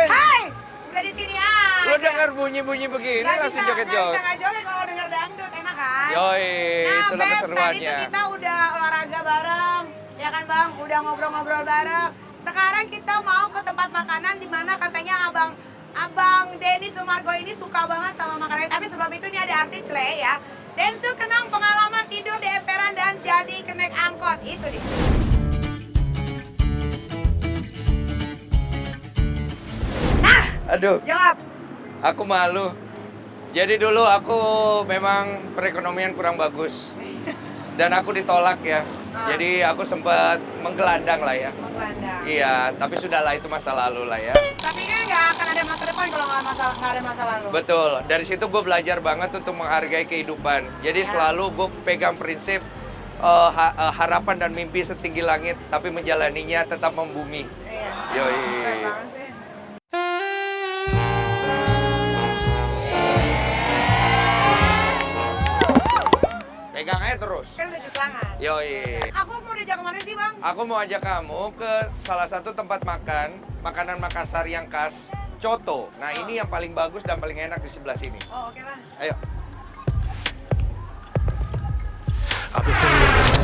Hai, udah di sini aja. Lo dengar bunyi-bunyi begini langsung joget-joget. Nggak jolek kalau denger dangdut, enak kan? Yoi, Nah, itulah Beb, keseruannya. tadi tuh kita udah olahraga bareng, ya kan Bang? Udah ngobrol-ngobrol bareng. Sekarang kita mau ke tempat makanan di mana katanya Abang Denny Sumargo ini suka banget sama makanan. Tapi sebelum itu ini ada artis Le ya. Densu kenang pengalaman tidur di emperan dan jadi kenaik angkot. Itu dia. Nah, Aduh, jawab. aku malu. Jadi dulu aku memang perekonomian kurang bagus. Dan aku ditolak ya. Jadi aku sempat menggelandang lah ya. Menggelandang. Iya, tapi sudahlah itu masa lalu lah ya. Tapi kan nggak akan ada masa depan kalau nggak ada masa lalu. Betul, dari situ gue belajar banget untuk menghargai kehidupan. Jadi selalu gue pegang prinsip harapan dan mimpi setinggi langit, tapi menjalaninya tetap membumi. Iya. Yoi. Keren banget sih. Pegang aja terus. Kan udah cuci tangan. Yoi. Aku mau diajak kemana sih Bang? Aku mau ajak kamu ke salah satu tempat makan, makanan Makassar yang khas, coto. Nah ini yang paling bagus dan paling enak di sebelah sini. Oh oke lah. Ayo.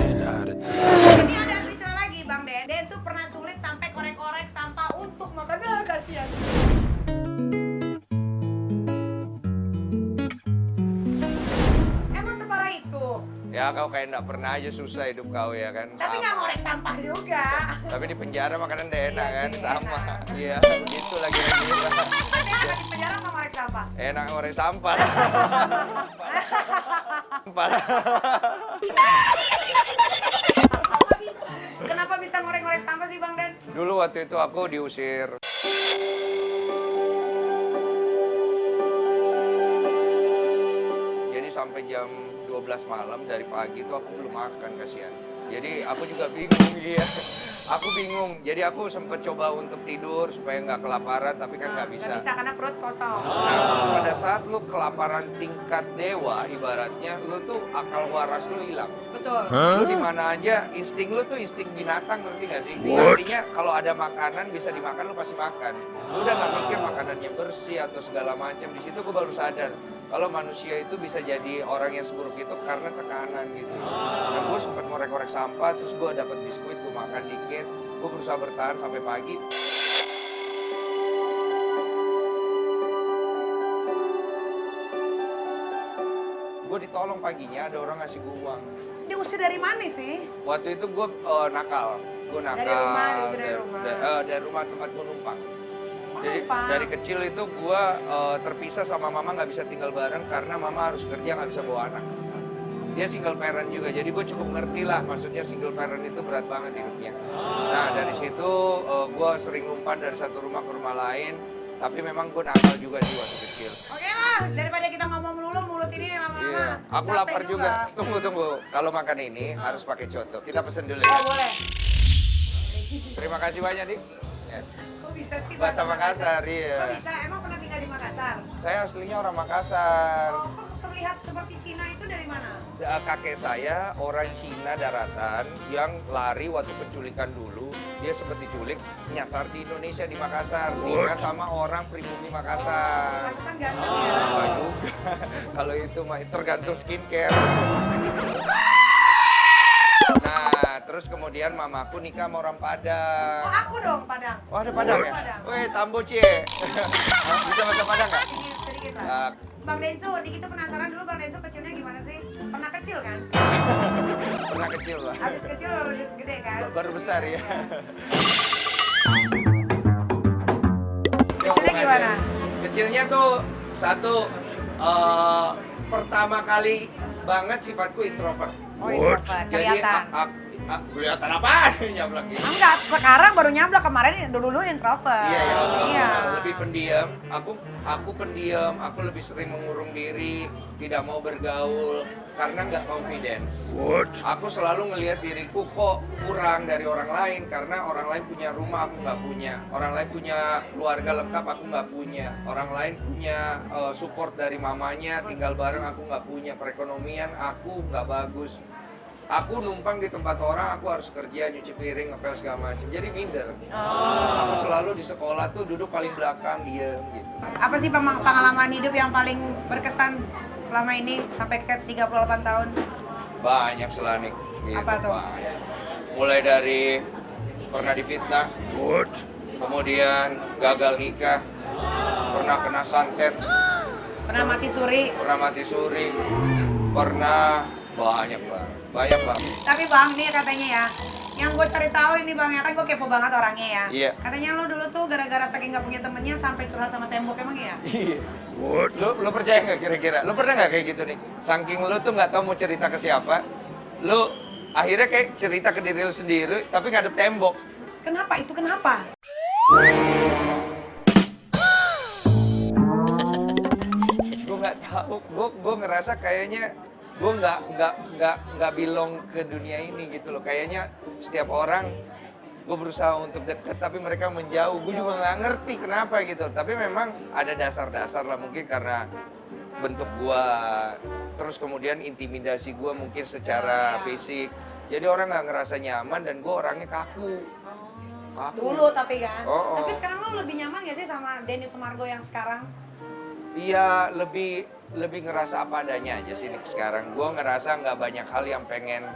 Ini ada bicara lagi Bang Den. Den tuh pernah sulit sampai korek-korek sampah untuk makan. Kasihan. Emang separah itu? Ya kau kayak nggak pernah aja susah hidup kau ya kan. Tapi nggak ngorek sampah juga. Tapi di penjara makanan udah enak Iya kan, sih, sama. enak. Iya, begitu lagi kira. Tapi enak di penjara nggak ngorek sampah. Enak ngorek sampah. Sampah. Kenapa bisa ngorek-ngorek sampah sih Bang Den? Dulu waktu itu aku diusir. Jadi sampai jam 12 malam dari pagi itu aku belum makan, kasihan. Jadi aku juga bingung, iya. Aku bingung, jadi aku sempat coba untuk tidur supaya nggak kelaparan, tapi kan nggak bisa. Nggak bisa karena perut kosong. Nah, pada saat lu kelaparan tingkat dewa, ibaratnya lu tuh akal waras lu hilang. Betul. Lu di mana aja, insting lu tuh insting binatang, ngerti gak sih? Artinya kalau ada makanan bisa dimakan, lu pasti makan. Lu udah gak mikir makanannya bersih atau segala macam. Di situ gue baru sadar kalau manusia itu bisa jadi orang yang seburuk itu karena tekanan gitu. Dan gue sempat ngorek-ngorek sampah, terus gue dapat biskuit, gue makan dikit, gue berusaha bertahan sampai pagi. Gue ditolong paginya, ada orang ngasih gue uang. Diusir dari mana sih? Waktu itu gue nakal. Gue nakal. Dari rumah, diusir dari rumah. Dari rumah tempat gue numpang. Oh, Jadi numpang. dari kecil itu gue terpisah sama mama, nggak bisa tinggal bareng karena mama harus kerja, nggak bisa bawa anak. Dia single parent juga, jadi gue cukup ngerti lah maksudnya single parent itu berat banget hidupnya. Nah dari situ gue sering umpan dari satu rumah ke rumah lain, tapi memang gue nakal juga sih waktu kecil. Oke lah, daripada kita ngomong melulu, mulut ini lama-lama Iya, aku capek lapar juga. Tunggu. Kalau makan ini harus pakai coto. Kita pesen dulu ya. Oh boleh. Terima kasih banyak, Dik. Ya. Kok bisa sih Bahasa Makassar, Kok iya. bisa? Emang pernah tinggal di Makassar? Saya aslinya orang Makassar. Oh, kok terlihat seperti Cina itu dari mana? Kakek saya orang Cina daratan yang lari waktu penculikan dulu. Dia sempat diculik, nyasar di Indonesia di Makassar. Nikah sama orang pribumi Makassar. Pantesan ganteng ya? Enggak juga. Kalau itu mah tergantung skincare. Nah, terus kemudian mamaku nikah sama orang Oh Padang. aku dong Padang. Oh, ada Padang ya? Padang. Weh, Tambo Cie. Bisa bahasa Padang nggak? Sedikit Ya, lah. Bang Densu, Diki tuh penasaran dulu Bang Densu kecilnya gimana sih? Pernah kecil kan? pernah kecil lah. Habis kecil baru gede kan? Baru besar ya. Kecilnya gimana? Kecilnya tuh satu pertama kali banget sifatku introvert. Oh introvert, Jadi kelihatan. kelihatan apa? Nyablak gitu. Enggak, sekarang baru nyablak, kemarin dulu introvert. Iya ya, Iya. lebih pendiam. Aku pendiam. Aku lebih sering mengurung diri, tidak mau bergaul karena nggak confidence. Aku selalu ngelihat diriku kok kurang dari orang lain karena orang lain punya rumah, aku nggak punya. Orang lain punya keluarga lengkap, aku nggak punya. Orang lain punya support dari mamanya, tinggal bareng, aku nggak punya. Perekonomian aku nggak bagus. Aku numpang di tempat orang, aku harus kerja, nyuci piring, ngepel segala macam. Jadi minder. Aku selalu di sekolah tuh duduk paling belakang, diem gitu. Apa sih pengalaman hidup yang paling berkesan selama ini sampai ke 38 tahun? Banyak Selanik. Gitu, Apa tuh? banyak. Mulai dari pernah difitnah, kemudian gagal nikah, pernah kena santet, Pernah mati suri? pernah banyak banget. Banyak banget. Tapi Bang, nih katanya ya, yang gue cari tahu ini Bang, ya kan gue kepo banget orangnya ya. Iya. Katanya lo dulu tuh gara-gara saking gak punya temennya sampai curhat sama tembok, emang ya? Iya. Lu percaya nggak kira-kira? Lu pernah nggak kayak gitu nih? Saking lu tuh nggak tahu mau cerita ke siapa, lu akhirnya kayak cerita ke diri lu sendiri, tapi ngadep tembok. Kenapa? Itu kenapa? Gue nggak tahu. Gue ngerasa kayaknya gue nggak belong ke dunia ini gitu loh. Kayaknya setiap orang gue berusaha untuk dekat tapi mereka menjauh. Gue juga nggak ngerti kenapa gitu. Tapi memang ada dasar-dasar lah, mungkin karena bentuk gue, terus kemudian intimidasi gue mungkin secara fisik. Jadi orang nggak ngerasa nyaman dan gue orangnya kaku. Dulu tapi kan. Oh. Tapi sekarang lo lebih nyaman gak sih sama Denny Sumargo yang sekarang? Iya, lebih ngerasa apa adanya aja sih sekarang. Gue ngerasa nggak banyak hal yang pengen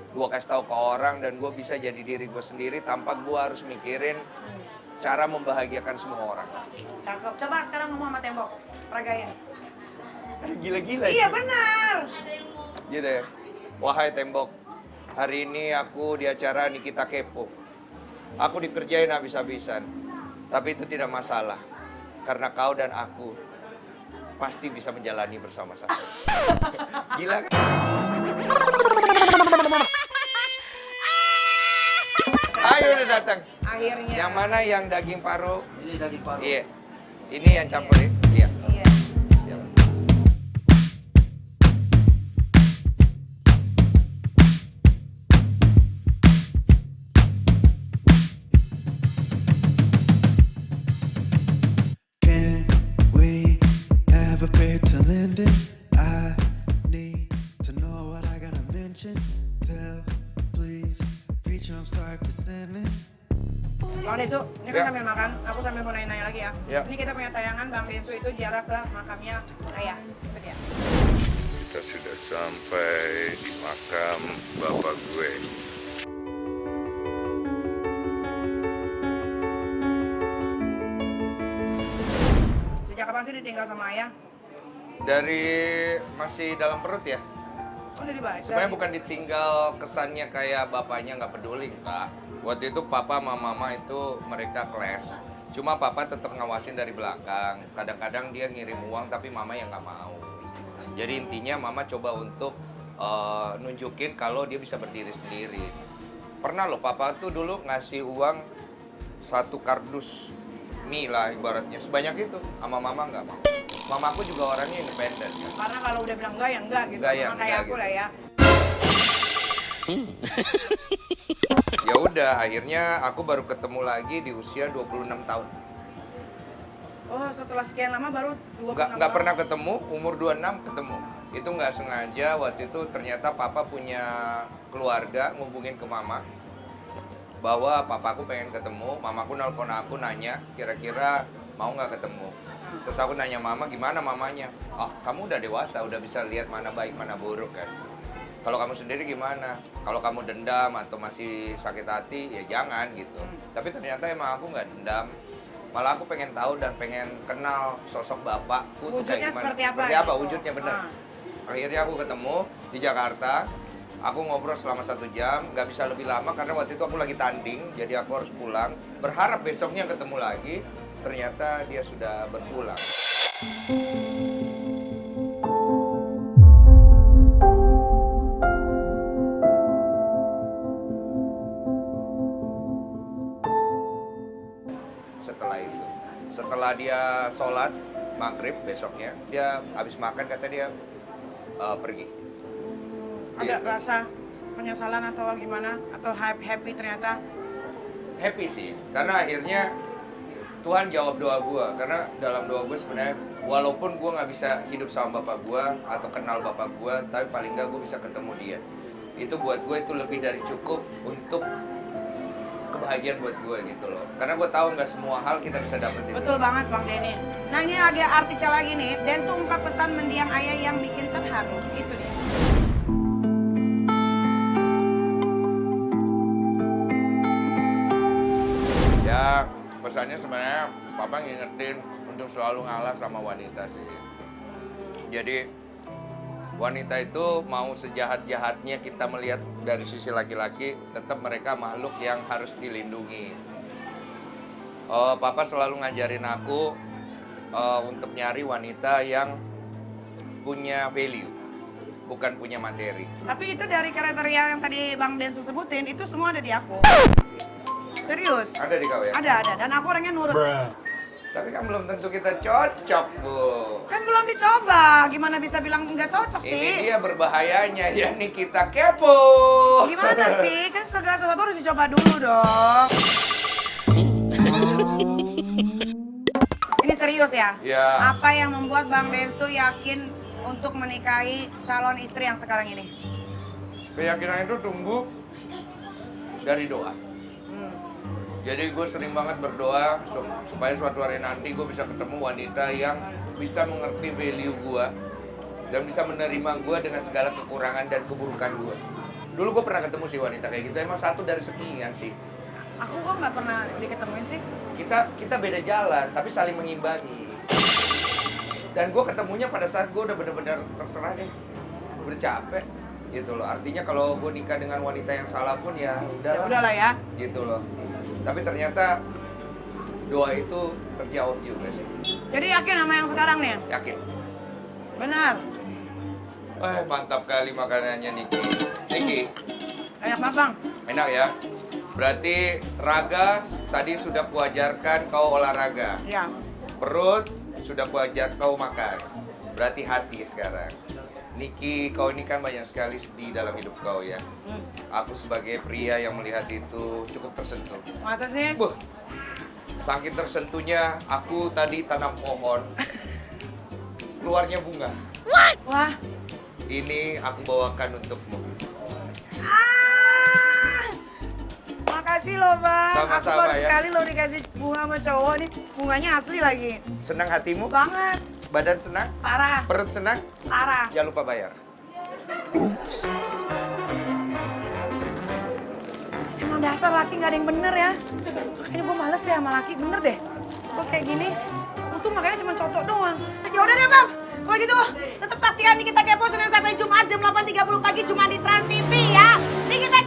gue kasih tahu ke orang dan gue bisa jadi diri gue sendiri tanpa gue harus mikirin cara membahagiakan semua orang. Cakep. Coba sekarang ngomong sama tembok. Peragain. Gila-gila. Iya benar. Gitu ya. Wahai tembok, hari ini aku di acara Nikita Kepo. Aku dikerjain habis-habisan. Tapi itu tidak masalah. Karena kau dan aku pasti bisa menjalani bersama-sama. Gila kan? Ayo udah datang. Akhirnya. Yang mana yang daging paru? Ini daging paru. Iya. Ini yang campur ya? Iya. Iya. Siap. Can we have a fatal ending? I need to know what I gotta mention. Tell, please, preacher, I'm sorry for sinning. Bang Densu, ini kan Ya. sambil makan, aku sambil mau nanya-nanya lagi ya. Ya. Ini kita punya tayangan Bang Densu itu ziarah ke makamnya Ayah. Itu dia. Kita sudah sampai di makam bapak gue. Sejak kapan sih ditinggal sama Ayah? Dari masih dalam perut ya? Oh dari bayi. Sebenarnya bukan ditinggal kesannya kayak bapaknya nggak peduli, enggak. Waktu itu papa sama mama itu mereka clash. Cuma papa tetap ngawasin dari belakang. Kadang-kadang dia ngirim uang tapi mama yang nggak mau. Jadi intinya mama coba untuk nunjukin kalau dia bisa berdiri sendiri. Pernah loh papa tuh dulu ngasih uang 1 kardus mie lah ibaratnya. Sebanyak itu sama mama nggak mau. Mamaku juga orangnya independen kan. Karena kalau udah bilang enggak ya enggak gitu. Enggak ya, Sama kayak enggak aku gitu. lah ya. Ya udah, akhirnya aku baru ketemu lagi di usia 26 tahun. Oh setelah sekian lama baru 26 Nggak pernah ketemu, umur 26 ketemu. Itu nggak sengaja, waktu itu ternyata papa punya keluarga ngubungin ke mama bahwa papaku pengen ketemu. Mamaku nelpon aku nanya kira-kira mau nggak ketemu. Terus aku nanya mama, gimana mamanya? Oh, kamu udah dewasa, udah bisa lihat mana baik mana buruk kan. Kalau kamu sendiri gimana? Kalau kamu dendam atau masih sakit hati, ya jangan gitu. Tapi ternyata emang aku nggak dendam. Malah aku pengen tahu dan pengen kenal sosok bapakku tuh Wujudnya kayak gimana. seperti apa Seperti apa gitu. wujudnya bener. Ah. Akhirnya aku ketemu di Jakarta. Aku ngobrol selama 1 jam, nggak bisa lebih lama karena waktu itu aku lagi tanding, jadi aku harus pulang. Berharap besoknya ketemu lagi, ternyata dia sudah berpulang. Setelah dia sholat maghrib besoknya, dia habis makan kata dia pergi. Ada Gitu. rasa penyesalan atau gimana? Atau happy ternyata? Happy sih, karena akhirnya Tuhan jawab doa gue. Karena dalam doa gue sebenarnya, walaupun gue nggak bisa hidup sama bapak gue atau kenal bapak gue, tapi paling nggak gue bisa ketemu dia. itu buat gue itu lebih dari cukup untuk kebahagiaan buat gue gitu loh. Karena gue tahu nggak semua hal kita bisa dapetin. Betul banget Bang Denny. Nah ini lagi artikel lagi nih, Densu ungkap pesan mendiang ayah yang bikin terharu. Itu dia. Ya pesannya sebenarnya papa ngingetin untuk selalu ngalah sama wanita sih. Jadi wanita itu mau sejahat-jahatnya kita melihat dari sisi laki-laki, tetap mereka makhluk yang harus dilindungi. Papa selalu ngajarin aku untuk nyari wanita yang punya value, bukan punya materi. Tapi itu dari kriteria yang tadi Bang Densu sebutin, itu semua ada di aku. Serius. Ada di kau ya? Ada. Dan aku orangnya nurut. Tapi kan belum tentu kita cocok, Bu. Kan belum dicoba, gimana bisa bilang nggak cocok Ini sih? dia berbahayanya, ya nih kita kepo. Gimana sih? Kan segala sesuatu harus dicoba dulu dong. Ini serius ya? Ya. Apa yang membuat Bang Densu yakin untuk menikahi calon istri yang sekarang ini? Keyakinan itu tumbuh dari doa. Hmm. Jadi gue sering banget berdoa supaya suatu hari nanti gue bisa ketemu wanita yang bisa mengerti value gue dan bisa menerima gue dengan segala kekurangan dan keburukan gue. Dulu gue pernah ketemu sih wanita kayak gitu, emang satu dari sekian sih. Aku kok nggak pernah diketemuin sih? Kita beda jalan tapi saling mengimbangi. Dan gue ketemunya pada saat gue udah bener-bener terserah deh, udah capek gitu loh. Artinya kalau gue nikah dengan wanita yang salah pun ya udahlah. Udahlah ya. Gitu loh. Tapi ternyata doa itu terjawab juga sih. Jadi yakin sama yang sekarang nih? Yakin. Benar. Mantap kali makanannya Niki. Niki, Kayak apa Bang? enak ya. Berarti raga tadi sudah kuajarkan kau olahraga. Ya. Perut sudah kuajar kau makan. Berarti hati sekarang. Niki, kau ini kan banyak sekali sedih dalam hidup kau ya. Aku sebagai pria yang melihat itu cukup tersentuh. Masa sih? Buh, saking tersentuhnya aku tadi tanam pohon. Keluarnya bunga. Wah. Ini aku bawakan untukmu. Makasih loh Bang. Sama-sama, Aku baru ya. sekali loh dikasih bunga sama cowok nih. Bunganya asli lagi. Senang hatimu? Banget. Badan senang? Parah. Perut senang? Parah. Jangan lupa bayar. Emang dasar laki nggak ada yang bener ya. Makanya gue males deh sama laki, bener deh. Gue kayak gini, untung makanya cuma cocok doang. Ya udah deh Bang, kalau gitu tetap saksikan Nikita Kepo Senin sampai Jumat jam 8.30 pagi cuma di Trans TV ya. Nikita